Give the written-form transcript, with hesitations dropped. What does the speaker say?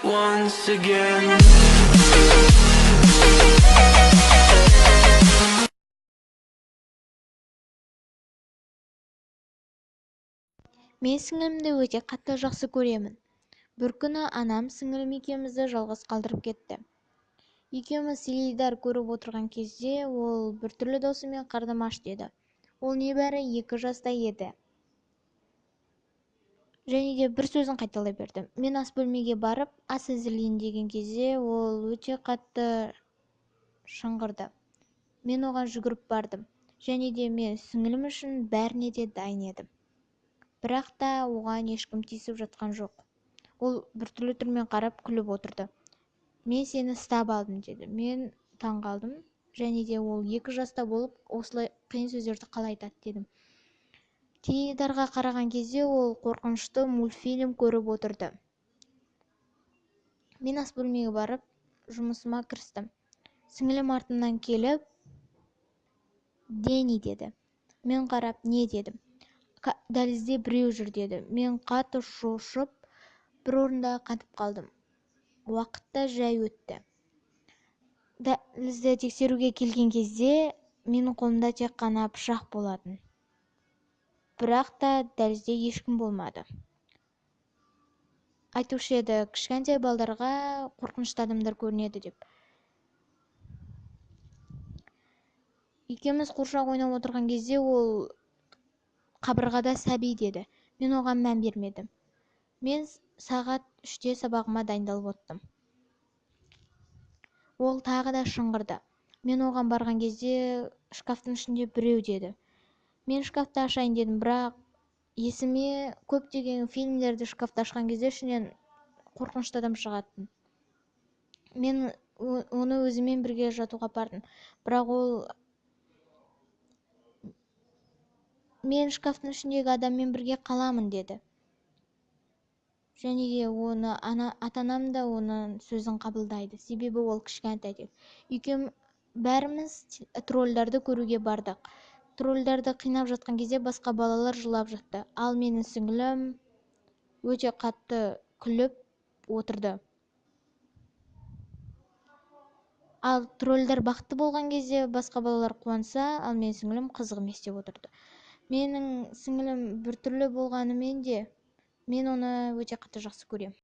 once again. Мен сіңілімді өте қатты жақсы көремін. Бір күні анам сіңілім екеумізді жалғыз қалдырып кетті. Екеуміз теледидар көріп отырған кезде ол біртүрлі даусымен қарным аш деді. Ол небәрі 2 жаста еді. Және де бір сөзін қайталай берді. Мен ас бөлмеге барып, ас әзірлейін деген кезде ол өте қатты шыңғырды. Мен оған жүгіріп бардым. Және де мен сіңілім үшін бәріне де дайын едім. Бірақ та оған ешкім тиісіп жатқан жоқ. Ол біртүрлі түрмен қарап күліп отырды. Мен сені ұстап алдым деді. Мен таңғалдым. Және де ол 2 жаста болып осылай қиын сөздерді қалай айтады дедім. Теледидарға қараған кезде ол қорқынышты мультфильм көріп отырды. Мен ас бөлмеге барып жұмысыма кірістім. Сіңілім артымнан келіп, Дени деді. Мен қарап, не дедім. Дәлізде біреу жүр деді. Мен қатты шошып, бір орында қатып қалдым. Уақытта жай өтті. Дәлізді тексеруге келген кезде менің қолымда тек қана пышақ болатын. Бірақ та дәлізде ешкім болмады. Айтушы еді, кішкентай балдарға қорқынышты адамдар көрінеді деп. Екеуміз қуыршақ ойнап отырған кезде ол қабырғада сәби деді. Мен оған мән бермедім. Мен сағат 3-те сабағыма дайындалып оттым. Ол тағы да шыңғырды. Мен оған барған кезде шкафтың ішінде біреу деді. Мен шкафты ашайын дедім, бірақ есіме көптеген фильмдерді шкафты ашқан кезде ішінен қорқынышты адам шығатын. Мен оны өзімен бірге жатуға бардым. Бірақ ол мен шкафтың ішіндегі адаммен бірге қаламын деді. Және де ата-анам да оның сөзін қабылдайды. Себебі ол кішкентай деді. Бәріміз тролльдарды көруге бардық. Тролльдарды қинап жатқан кезде басқа балалар жылап жатты. Ал менің сіңілім өте қатты күліп отырды. Ал тролльдар бақытты болған кезде басқа балалар қуанса, ал менің сіңілім қызық емес деп отырды. Менің сіңілім біртүрлі болғанымен де мен оны өте қатты жақсы көрем.